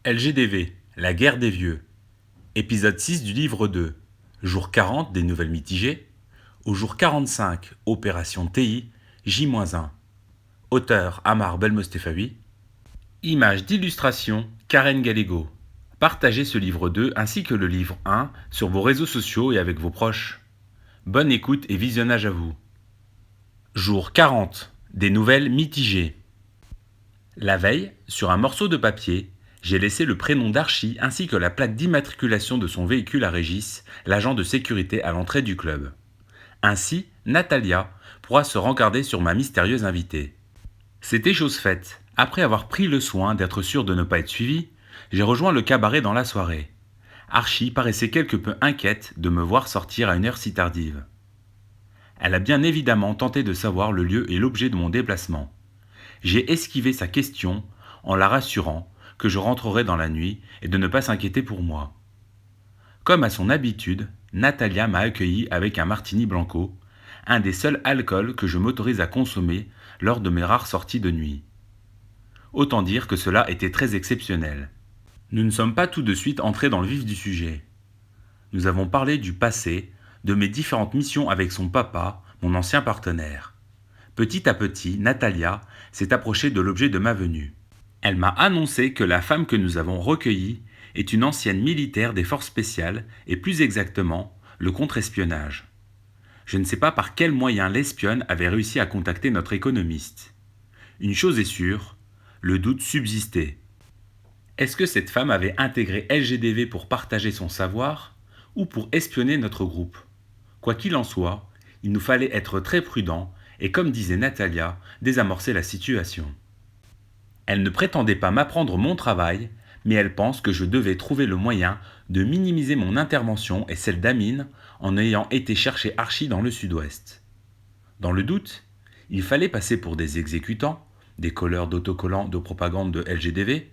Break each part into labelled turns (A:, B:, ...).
A: LGDV, la guerre des vieux. Épisode 6 du livre 2. Jour 40 des nouvelles mitigées. Au jour 45, opération TI, J-1. Auteur Amar Belmostefawi. Image d'illustration Karen Gallego. Partagez ce livre 2 ainsi que le livre 1 sur vos réseaux sociaux et avec vos proches. Bonne écoute et visionnage à vous. Jour 40. Des nouvelles mitigées. La veille, sur un morceau de papier, j'ai laissé le prénom d'Archie ainsi que la plaque d'immatriculation de son véhicule à Régis, l'agent de sécurité à l'entrée du club. Ainsi, Natalia pourra se rencarder sur ma mystérieuse invitée. C'était chose faite. Après avoir pris le soin d'être sûr de ne pas être suivi, j'ai rejoint le cabaret dans la soirée. Archie paraissait quelque peu inquiète de me voir sortir à une heure si tardive. Elle a bien évidemment tenté de savoir le lieu et l'objet de mon déplacement. J'ai esquivé sa question en la rassurant que je rentrerai dans la nuit et de ne pas s'inquiéter pour moi. Comme à son habitude, Natalia m'a accueilli avec un martini blanco, un des seuls alcools que je m'autorise à consommer lors de mes rares sorties de nuit. Autant dire que cela était très exceptionnel. Nous ne sommes pas tout de suite entrés dans le vif du sujet. Nous avons parlé du passé, de mes différentes missions avec son papa, mon ancien partenaire. Petit à petit, Natalia s'est approchée de l'objet de ma venue. Elle m'a annoncé que la femme que nous avons recueillie est une ancienne militaire des forces spéciales et plus exactement le contre-espionnage. Je ne sais pas par quel moyen l'espionne avait réussi à contacter notre économiste. Une chose est sûre, le doute subsistait. Est-ce que cette femme avait intégré LGDV pour partager son savoir ou pour espionner notre groupe ? Quoi qu'il en soit, il nous fallait être très prudents et, comme disait Natalia, désamorcer la situation. Elle ne prétendait pas m'apprendre mon travail, mais elle pense que je devais trouver le moyen de minimiser mon intervention et celle d'Amine en ayant été chercher Archie dans le sud-ouest. Dans le doute, il fallait passer pour des exécutants, des colleurs d'autocollants de propagande de LGDV,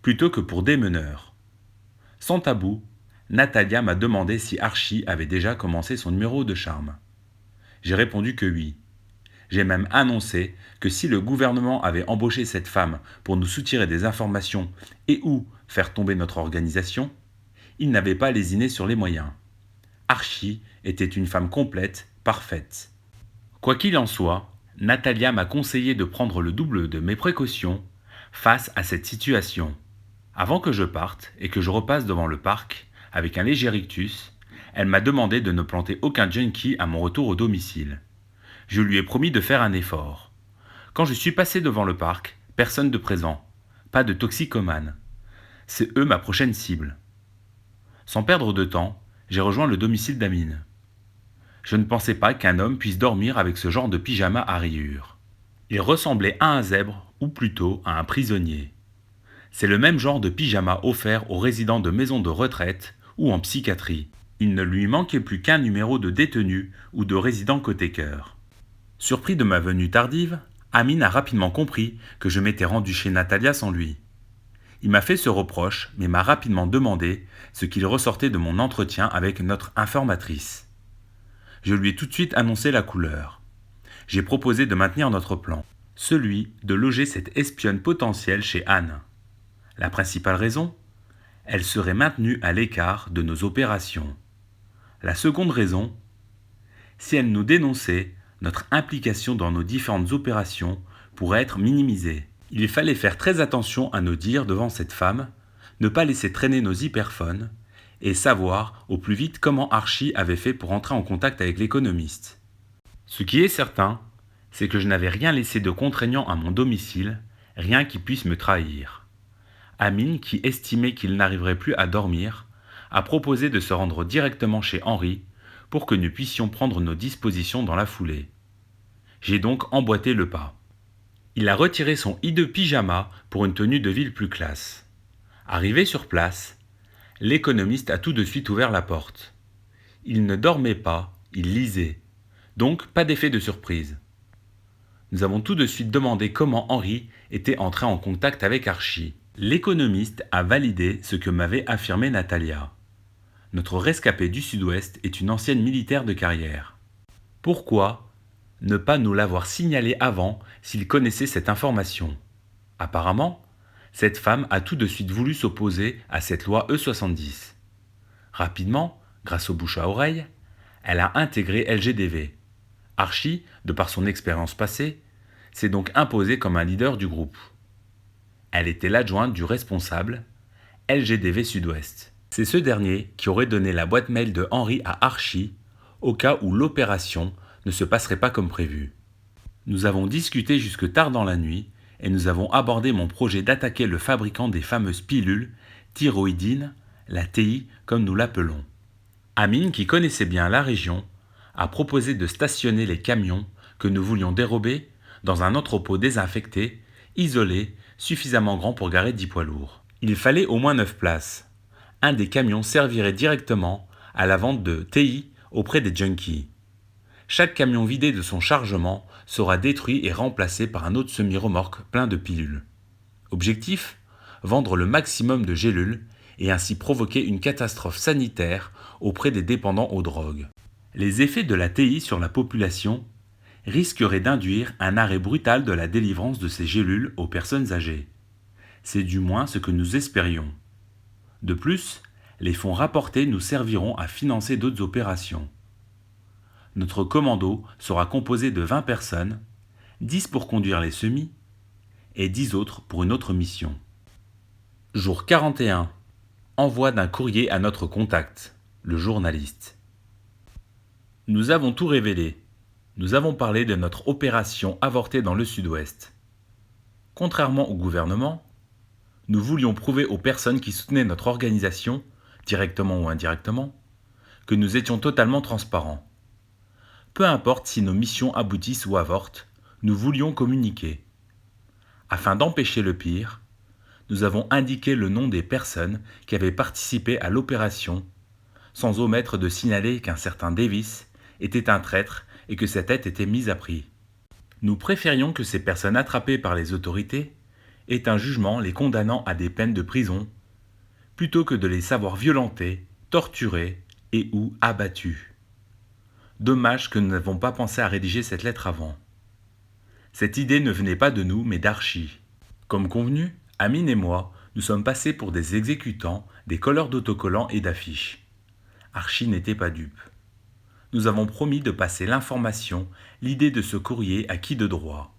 A: plutôt que pour des meneurs. Sans tabou, Natalia m'a demandé si Archie avait déjà commencé son numéro de charme. J'ai répondu que oui. J'ai même annoncé que si le gouvernement avait embauché cette femme pour nous soutirer des informations et ou faire tomber notre organisation, il n'avait pas lésiné sur les moyens. Archie était une femme complète, parfaite. Quoi qu'il en soit, Natalia m'a conseillé de prendre le double de mes précautions face à cette situation. Avant que je parte et que je repasse devant le parc avec un léger rictus, elle m'a demandé de ne planter aucun junkie à mon retour au domicile. Je lui ai promis de faire un effort. Quand je suis passé devant le parc, personne de présent, pas de toxicomane. C'est eux ma prochaine cible. Sans perdre de temps, j'ai rejoint le domicile d'Amine. Je ne pensais pas qu'un homme puisse dormir avec ce genre de pyjama à rayures. Il ressemblait à un zèbre, ou plutôt à un prisonnier. C'est le même genre de pyjama offert aux résidents de maisons de retraite ou en psychiatrie. Il ne lui manquait plus qu'un numéro de détenu ou de résident côté cœur. Surpris de ma venue tardive, Amine a rapidement compris que je m'étais rendu chez Natalia sans lui. Il m'a fait ce reproche, mais m'a rapidement demandé ce qu'il ressortait de mon entretien avec notre informatrice. Je lui ai tout de suite annoncé la couleur. J'ai proposé de maintenir notre plan, celui de loger cette espionne potentielle chez Anne. La principale raison ? Elle serait maintenue à l'écart de nos opérations. La seconde raison ? Si elle nous dénonçait, notre implication dans nos différentes opérations pourrait être minimisée. Il fallait faire très attention à nos dires devant cette femme, ne pas laisser traîner nos hyperphones et savoir au plus vite comment Archie avait fait pour entrer en contact avec l'économiste. Ce qui est certain, c'est que je n'avais rien laissé de contraignant à mon domicile, rien qui puisse me trahir. Amine, qui estimait qu'il n'arriverait plus à dormir, a proposé de se rendre directement chez Henri pour que nous puissions prendre nos dispositions dans la foulée. J'ai donc emboîté le pas. Il a retiré son hideux pyjama pour une tenue de ville plus classe. Arrivé sur place, l'économiste a tout de suite ouvert la porte. Il ne dormait pas, il lisait. Donc pas d'effet de surprise. Nous avons tout de suite demandé comment Henri était entré en contact avec Archie. L'économiste a validé ce que m'avait affirmé Natalia. Notre rescapée du Sud-Ouest est une ancienne militaire de carrière. Pourquoi ne pas nous l'avoir signalé avant s'il connaissait cette information ? Apparemment, Cette femme a tout de suite voulu s'opposer à cette loi E70. Rapidement, grâce au bouche à oreille, elle a intégré LGDV. Archie, de par son expérience passée, s'est donc imposée comme un leader du groupe. Elle était l'adjointe du responsable, LGDV Sud-Ouest. C'est ce dernier qui aurait donné la boîte mail de Henry à Archie au cas où l'opération ne se passerait pas comme prévu. Nous avons discuté jusque tard dans la nuit et nous avons abordé mon projet d'attaquer le fabricant des fameuses pilules, thyroïdine, la TI comme nous l'appelons. Amine, qui connaissait bien la région, a proposé de stationner les camions que nous voulions dérober dans un entrepôt désinfecté, isolé, suffisamment grand pour garer 10 poids lourds. Il fallait au moins 9 places. Un des camions servirait directement à la vente de TI auprès des junkies. Chaque camion vidé de son chargement sera détruit et remplacé par un autre semi-remorque plein de pilules. Objectif : vendre le maximum de gélules et ainsi provoquer une catastrophe sanitaire auprès des dépendants aux drogues. Les effets de la TI sur la population risqueraient d'induire un arrêt brutal de la délivrance de ces gélules aux personnes âgées. C'est du moins ce que nous espérions. De plus, les fonds rapportés nous serviront à financer d'autres opérations. Notre commando sera composé de 20 personnes, 10 pour conduire les semis et 10 autres pour une autre mission. Jour 41. Envoi d'un courrier à notre contact, le journaliste. Nous avons tout révélé. Nous avons parlé de notre opération avortée dans le Sud-Ouest. Contrairement au gouvernement, nous voulions prouver aux personnes qui soutenaient notre organisation, directement ou indirectement, que nous étions totalement transparents. Peu importe si nos missions aboutissent ou avortent, nous voulions communiquer. Afin d'empêcher le pire, nous avons indiqué le nom des personnes qui avaient participé à l'opération, sans omettre de signaler qu'un certain Davis était un traître et que sa tête était mise à prix. Nous préférions que ces personnes attrapées par les autorités aient un jugement les condamnant à des peines de prison, plutôt que de les savoir violentés, torturés et ou abattus. Dommage que nous n'avons pas pensé à rédiger cette lettre avant. Cette idée ne venait pas de nous, mais d'Archie. Comme convenu, Amine et moi, nous sommes passés pour des exécutants, des colleurs d'autocollants et d'affiches. Archie n'était pas dupe. Nous avons promis de passer l'information, l'idée de ce courrier à qui de droit.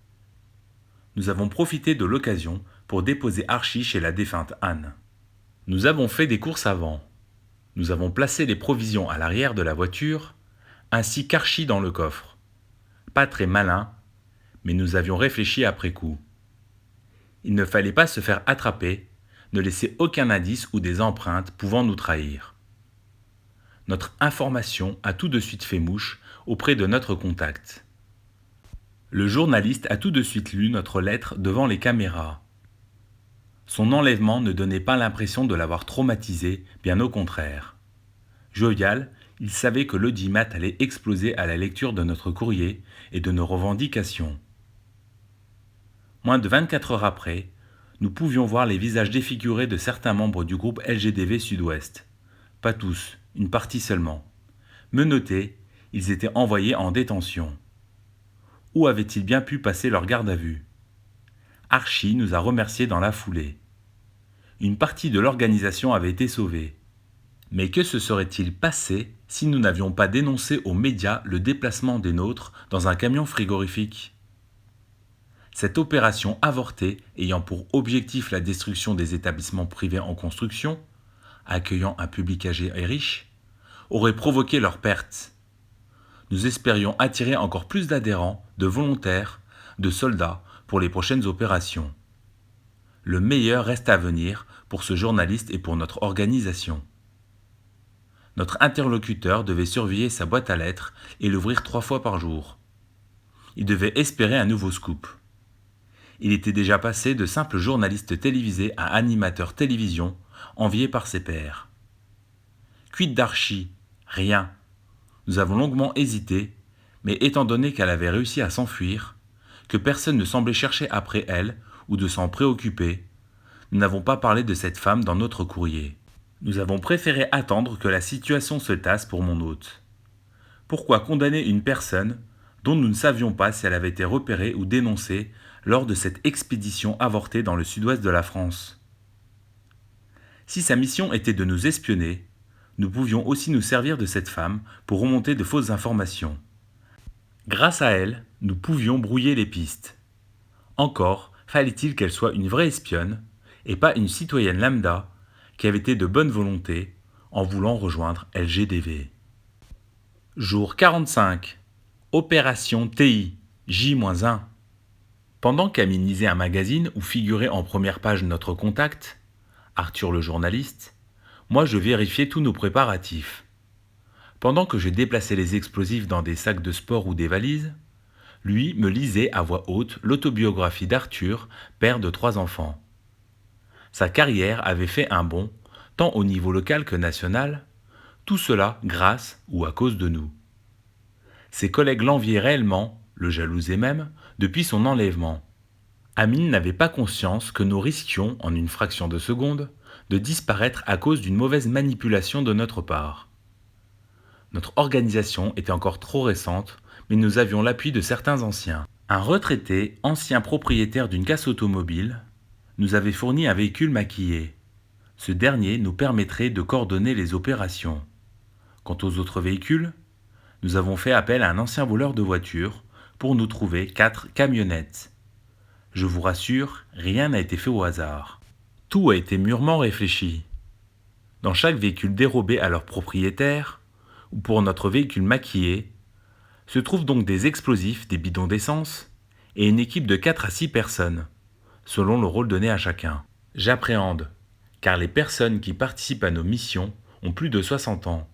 A: Nous avons profité de l'occasion pour déposer Archie chez la défunte Anne. Nous avons fait des courses avant. Nous avons placé les provisions à l'arrière de la voiture, ainsi qu'Archie dans le coffre. Pas très malin, mais nous avions réfléchi après coup. Il ne fallait pas se faire attraper, ne laisser aucun indice ou des empreintes pouvant nous trahir. Notre information a tout de suite fait mouche auprès de notre contact. Le journaliste a tout de suite lu notre lettre devant les caméras. Son enlèvement ne donnait pas l'impression de l'avoir traumatisé, bien au contraire. Jovial, il savait que l'audimat allait exploser à la lecture de notre courrier et de nos revendications. Moins de 24 heures après, nous pouvions voir les visages défigurés de certains membres du groupe LGDV Sud-Ouest. Pas tous, une partie seulement. Menottés, ils étaient envoyés en détention. Où avaient-ils bien pu passer leur garde à vue ? Archie nous a remerciés dans la foulée. Une partie de l'organisation avait été sauvée. Mais que se serait-il passé si nous n'avions pas dénoncé aux médias le déplacement des nôtres dans un camion frigorifique ? Cette opération avortée, ayant pour objectif la destruction des établissements privés en construction, accueillant un public âgé et riche, aurait provoqué leur perte. Nous espérions attirer encore plus d'adhérents, de volontaires, de soldats pour les prochaines opérations. Le meilleur reste à venir pour ce journaliste et pour notre organisation. Notre interlocuteur devait surveiller sa boîte à lettres et l'ouvrir 3 fois par jour. Il devait espérer un nouveau scoop. Il était déjà passé de simple journaliste télévisé à animateur télévision, envié par ses pairs. Quid d'Archie ? Rien. Nous avons longuement hésité, mais étant donné qu'elle avait réussi à s'enfuir, que personne ne semblait chercher après elle ou de s'en préoccuper, nous n'avons pas parlé de cette femme dans notre courrier. Nous avons préféré attendre que la situation se tasse pour mon hôte. Pourquoi condamner une personne dont nous ne savions pas si elle avait été repérée ou dénoncée lors de cette expédition avortée dans le sud-ouest de la France. Si sa mission était de nous espionner, nous pouvions aussi nous servir de cette femme pour remonter de fausses informations. Grâce à elle, nous pouvions brouiller les pistes. Encore fallait-il qu'elle soit une vraie espionne et pas une citoyenne lambda qui avait été de bonne volonté en voulant rejoindre LGDV. Jour 45. Opération TI, J-1. Pendant qu'Amine lisait un magazine où figurait en première page notre contact, Arthur le journaliste, moi je vérifiais tous nos préparatifs. Pendant que je déplaçais les explosifs dans des sacs de sport ou des valises, lui me lisait à voix haute l'autobiographie d'Arthur, père de 3 enfants. Sa carrière avait fait un bond, tant au niveau local que national, tout cela grâce ou à cause de nous. Ses collègues l'enviaient réellement, le jalousaient même, depuis son enlèvement. Amine n'avait pas conscience que nous risquions, en une fraction de seconde, de disparaître à cause d'une mauvaise manipulation de notre part. Notre organisation était encore trop récente, mais nous avions l'appui de certains anciens. Un retraité, ancien propriétaire d'une casse automobile, nous avait fourni un véhicule maquillé. Ce dernier nous permettrait de coordonner les opérations. Quant aux autres véhicules, nous avons fait appel à un ancien voleur de voitures pour nous trouver 4 camionnettes. Je vous rassure, rien n'a été fait au hasard. Tout a été mûrement réfléchi. Dans chaque véhicule dérobé à leur propriétaire, ou pour notre véhicule maquillé, se trouvent donc des explosifs, des bidons d'essence et une équipe de 4 à 6 personnes, selon le rôle donné à chacun. J'appréhende, car les personnes qui participent à nos missions ont plus de 60 ans.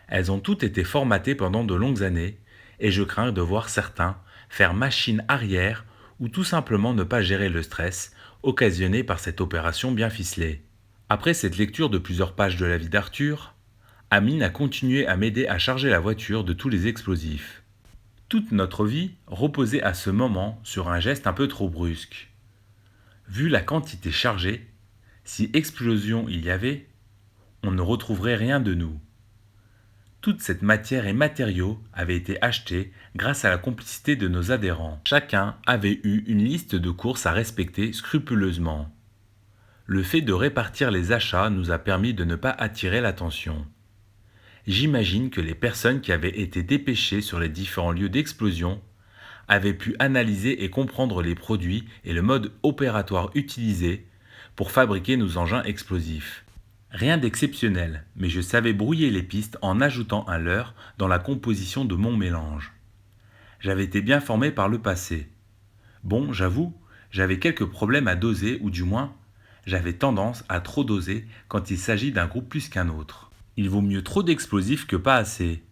A: Elles ont toutes été formatées pendant de longues années et je crains de voir certains faire machine arrière ou tout simplement ne pas gérer le stress occasionné par cette opération bien ficelée. Après cette lecture de plusieurs pages de la vie d'Arthur, Amine a continué à m'aider à charger la voiture de tous les explosifs. Toute notre vie reposait à ce moment sur un geste un peu trop brusque. Vu la quantité chargée, si explosion il y avait, on ne retrouverait rien de nous. Toute cette matière et matériaux avaient été achetés grâce à la complicité de nos adhérents. Chacun avait eu une liste de courses à respecter scrupuleusement. Le fait de répartir les achats nous a permis de ne pas attirer l'attention. J'imagine que les personnes qui avaient été dépêchées sur les différents lieux d'explosion avaient pu analyser et comprendre les produits et le mode opératoire utilisé pour fabriquer nos engins explosifs. Rien d'exceptionnel, mais je savais brouiller les pistes en ajoutant un leurre dans la composition de mon mélange. J'avais été bien formé par le passé. Bon, j'avoue, j'avais quelques problèmes à doser, ou du moins, j'avais tendance à trop doser quand il s'agit d'un groupe plus qu'un autre. Il vaut mieux trop d'explosifs que pas assez.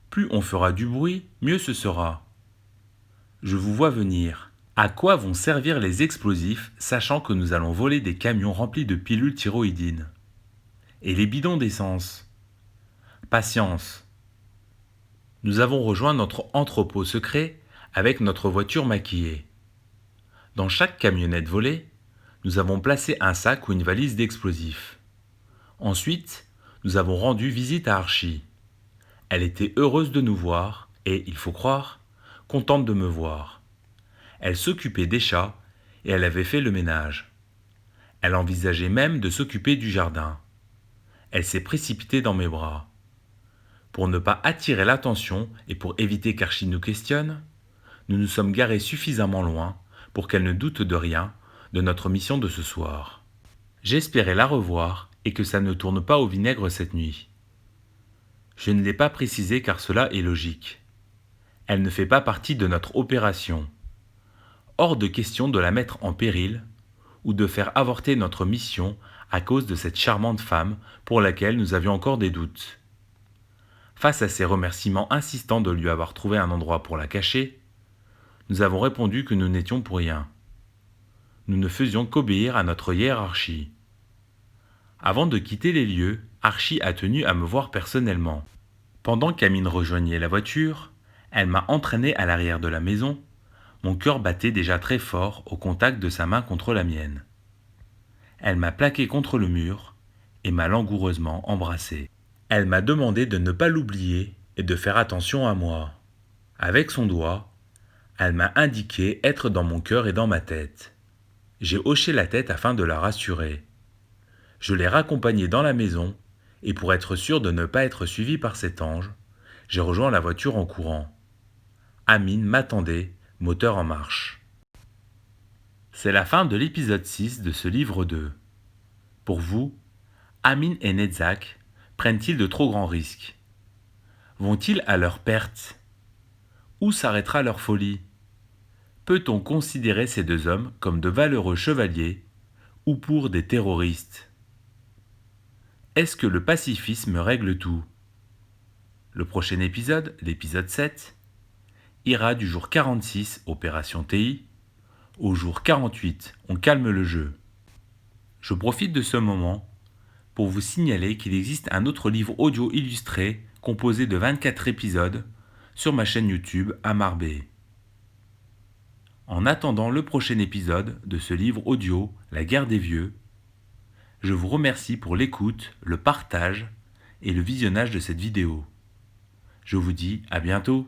A: Plus on fera du bruit, mieux ce sera. Je vous vois venir. À quoi vont servir les explosifs, sachant que nous allons voler des camions remplis de pilules thyroïdines ? Et les bidons d'essence. Patience. Nous avons rejoint notre entrepôt secret avec notre voiture maquillée. Dans chaque camionnette volée, nous avons placé un sac ou une valise d'explosifs. Ensuite, nous avons rendu visite à Archie. Elle était heureuse de nous voir et, il faut croire, contente de me voir. Elle s'occupait des chats et elle avait fait le ménage. Elle envisageait même de s'occuper du jardin. Elle s'est précipitée dans mes bras. Pour ne pas attirer l'attention et pour éviter qu'Archie nous questionne, nous nous sommes garés suffisamment loin pour qu'elle ne doute de rien de notre mission de ce soir. J'espérais la revoir et que ça ne tourne pas au vinaigre cette nuit. Je ne l'ai pas précisé car cela est logique. Elle ne fait pas partie de notre opération. Hors de question de la mettre en péril ou de faire avorter notre mission à cause de cette charmante femme pour laquelle nous avions encore des doutes. Face à ses remerciements insistants de lui avoir trouvé un endroit pour la cacher, nous avons répondu que nous n'étions pour rien. Nous ne faisions qu'obéir à notre hiérarchie. Avant de quitter les lieux, Archie a tenu à me voir personnellement. Pendant qu'Amine rejoignait la voiture, elle m'a entraîné à l'arrière de la maison. Mon cœur battait déjà très fort au contact de sa main contre la mienne. Elle m'a plaqué contre le mur et m'a langoureusement embrassé. Elle m'a demandé de ne pas l'oublier et de faire attention à moi. Avec son doigt, Elle m'a indiqué être dans mon cœur et dans ma tête. J'ai hoché la tête afin de la rassurer. Je l'ai raccompagnée dans la maison, et pour être sûr de ne pas être suivi par cet ange, j'ai rejoint la voiture en courant. Amine m'attendait, moteur en marche. C'est la fin de l'épisode 6 de ce livre 2. Pour vous, Amine et Netzach prennent-ils de trop grands risques? Vont-ils à leur perte? Où s'arrêtera leur folie? Peut-on considérer ces deux hommes comme de valeureux chevaliers ou pour des terroristes? Est-ce que le pacifisme règle tout? Le prochain épisode, l'épisode 7, ira du jour 46, Opération TI, au jour 48, on calme le jeu. Je profite de ce moment pour vous signaler qu'il existe un autre livre audio illustré composé de 24 épisodes sur ma chaîne YouTube Amar B. En attendant le prochain épisode de ce livre audio La guerre des vieux, je vous remercie pour l'écoute, le partage et le visionnage de cette vidéo. Je vous dis à bientôt.